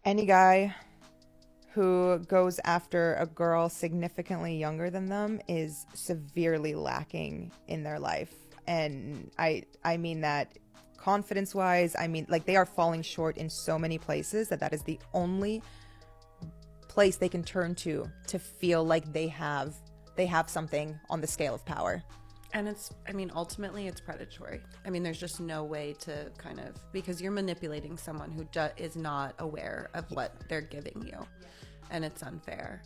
Any guy who goes after a girl significantly younger than them is severely lacking in their life. And I mean that confidence wise. I mean, like, they are falling short in so many places that is the only place they can turn to feel like they have something on the scale of power. And ultimately it's predatory. There's just no way to because you're manipulating someone who is not aware of what they're giving you, and it's unfair.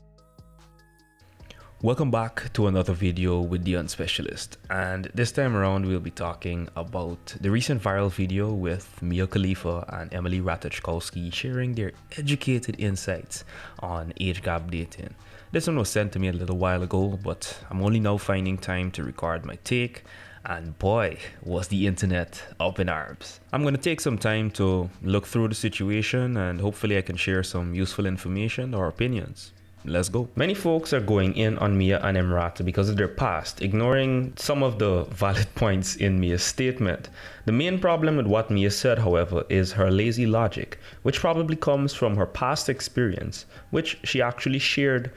Welcome back to another video with the Unspecialist, and this time around we'll be talking about the recent viral video with Mia Khalifa and Emily Ratajkowski sharing their educated insights on age gap dating. This one was sent to me a little while ago, but I'm only now finding time to record my take, and boy, was the internet up in arms. I'm going to take some time to look through the situation and hopefully I can share some useful information or opinions. Let's go. Many folks are going in on Mia and Emrata because of their past, ignoring some of the valid points in Mia's statement. The main problem with what Mia said, however, is her lazy logic, which probably comes from her past experience, which she actually shared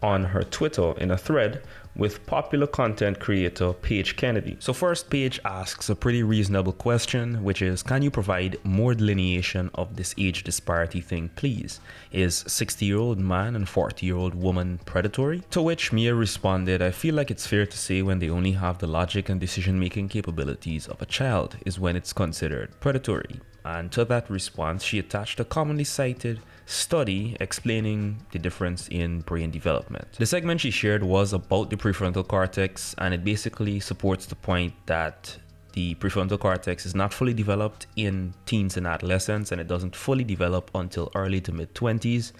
on her Twitter in a thread with popular content creator Paige Kennedy. So first, Paige asks a pretty reasonable question, which is, can you provide more delineation of this age disparity thing, please? Is 60-year-old man and 40-year-old woman predatory? To which Mia responded, I feel like it's fair to say when they only have the logic and decision-making capabilities of a child is when it's considered predatory. And to that response, she attached a commonly cited study explaining the difference in brain development. The segment she shared was about the prefrontal cortex, and it basically supports the point that the prefrontal cortex is not fully developed in teens and adolescents, and it doesn't fully develop until early to mid-20s,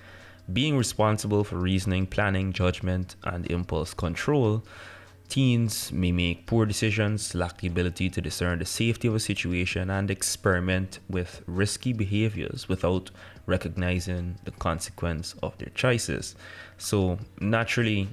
being responsible for reasoning, planning, judgment, and impulse control. Teens may make poor decisions, lack the ability to discern the safety of a situation, and experiment with risky behaviors without recognizing the consequence of their choices. So naturally,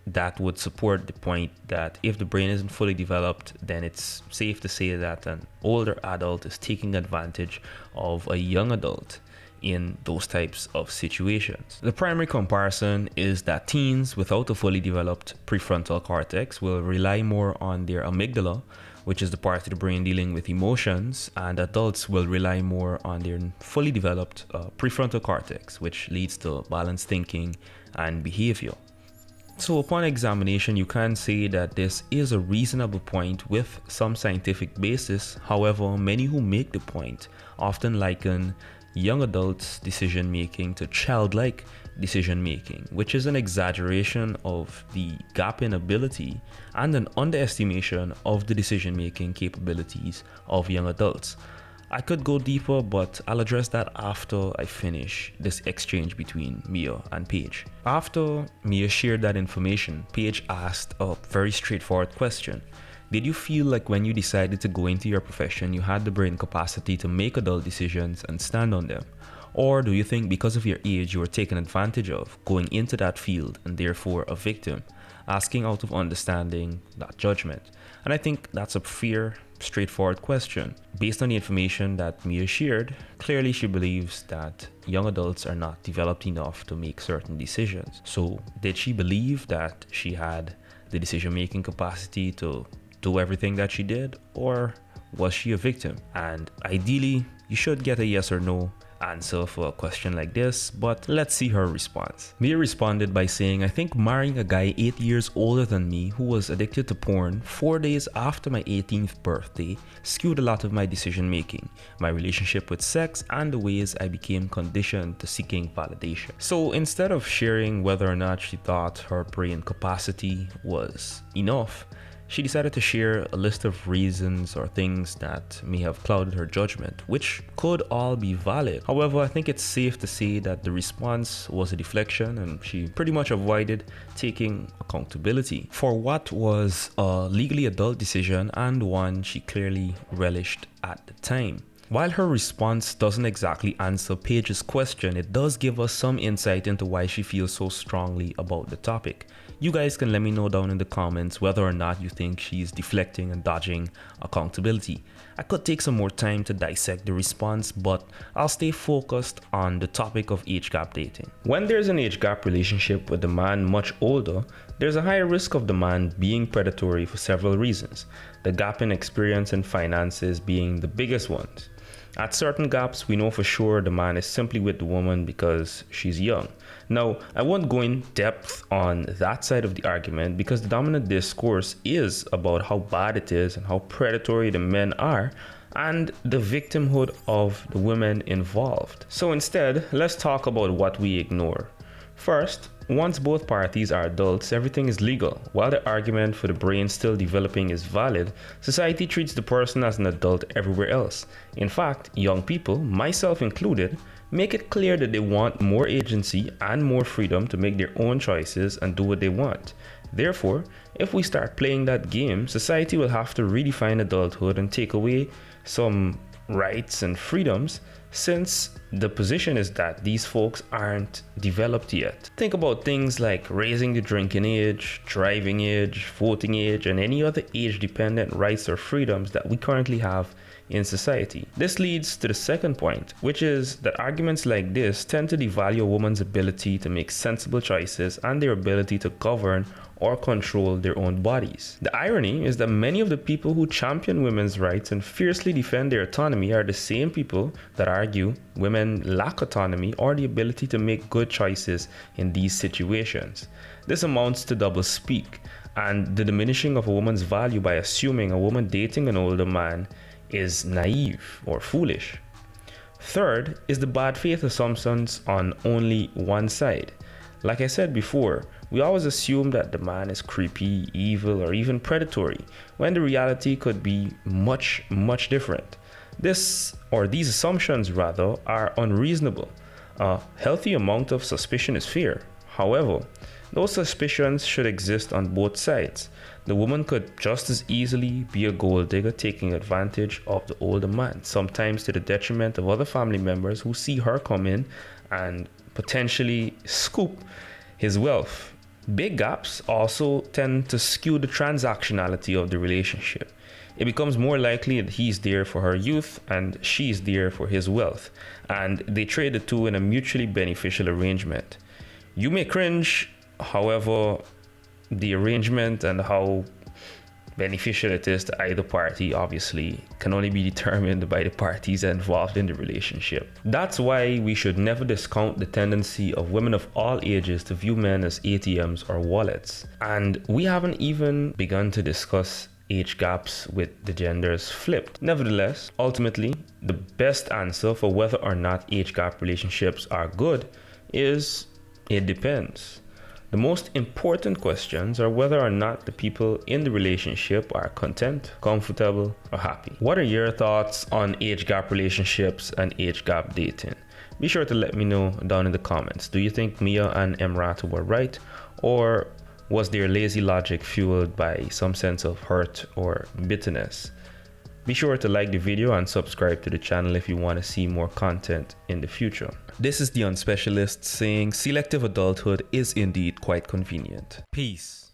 that would support the point that if the brain isn't fully developed, then it's safe to say that an older adult is taking advantage of a young adult in those types of situations. The primary comparison is that teens without a fully developed prefrontal cortex will rely more on their amygdala, which is the part of the brain dealing with emotions, and adults will rely more on their fully developed prefrontal cortex, which leads to balanced thinking and behavior. So upon examination, you can say that this is a reasonable point with some scientific basis. However, many who make the point often liken young adults' decision making to childlike decision making, which is an exaggeration of the gap in ability and an underestimation of the decision making capabilities of young adults. I could go deeper, but I'll address that after I finish this exchange between Mia and Paige. After Mia shared that information, Paige asked a very straightforward question. Did you feel like when you decided to go into your profession, you had the brain capacity to make adult decisions and stand on them? Or do you think because of your age, you were taken advantage of going into that field and therefore a victim, asking out of understanding, not judgment? And I think that's a fair, straightforward question. Based on the information that Mia shared, clearly she believes that young adults are not developed enough to make certain decisions. So did she believe that she had the decision-making capacity to do everything that she did, or was she a victim? And ideally, you should get a yes or no answer for a question like this, but let's see her response. Mia responded by saying, I think marrying a guy 8 years older than me who was addicted to porn 4 days after my 18th birthday skewed a lot of my decision making, my relationship with sex, and the ways I became conditioned to seeking validation. So instead of sharing whether or not she thought her brain capacity was enough, she decided to share a list of reasons or things that may have clouded her judgment, which could all be valid. However, I think it's safe to say that the response was a deflection and she pretty much avoided taking accountability for what was a legally adult decision and one she clearly relished at the time. While her response doesn't exactly answer Paige's question, it does give us some insight into why she feels so strongly about the topic. You guys can let me know down in the comments whether or not you think she's deflecting and dodging accountability. I could take some more time to dissect the response, but I'll stay focused on the topic of age gap dating. When there's an age gap relationship with a man much older, there's a higher risk of the man being predatory for several reasons, the gap in experience and finances being the biggest ones. At certain gaps, we know for sure the man is simply with the woman because she's young. Now, I won't go in depth on that side of the argument because the dominant discourse is about how bad it is and how predatory the men are and the victimhood of the women involved. So instead, let's talk about what we ignore. First, once both parties are adults, everything is legal. While the argument for the brain still developing is valid, society treats the person as an adult everywhere else. In fact, young people, myself included, make it clear that they want more agency and more freedom to make their own choices and do what they want. Therefore, if we start playing that game, society will have to redefine adulthood and take away some rights and freedoms, since the position is that these folks aren't developed yet. Think about things like raising the drinking age, driving age, voting age, and any other age-dependent rights or freedoms that we currently have in society. This leads to the second point, which is that arguments like this tend to devalue a woman's ability to make sensible choices and their ability to govern or control their own bodies. The irony is that many of the people who champion women's rights and fiercely defend their autonomy are the same people that argue women lack autonomy or the ability to make good choices in these situations. This amounts to doublespeak and the diminishing of a woman's value by assuming a woman dating an older man is naive or foolish. Third is the bad faith assumptions on only one side. Like I said before, we always assume that the man is creepy, evil, or even predatory, when the reality could be much, much different. These assumptions rather are unreasonable. A healthy amount of suspicion is fair. However, those suspicions should exist on both sides. The woman could just as easily be a gold digger taking advantage of the older man, sometimes to the detriment of other family members who see her come in and potentially scoop his wealth. Big gaps also tend to skew the transactionality of the relationship. It becomes more likely that he's there for her youth and she's there for his wealth, and they trade the two in a mutually beneficial arrangement. You may cringe, however, the arrangement and how beneficial it is to either party obviously can only be determined by the parties involved in the relationship. That's why we should never discount the tendency of women of all ages to view men as ATMs or wallets. And we haven't even begun to discuss age gaps with the genders flipped. Nevertheless, ultimately, the best answer for whether or not age gap relationships are good is it depends. The most important questions are whether or not the people in the relationship are content, comfortable, or happy. What are your thoughts on age gap relationships and age gap dating? Be sure to let me know down in the comments. Do you think Mia and Emrata were right, or was their lazy logic fueled by some sense of hurt or bitterness? Be sure to like the video and subscribe to the channel if you want to see more content in the future. This is the Unspecialist saying selective adulthood is indeed quite convenient. Peace.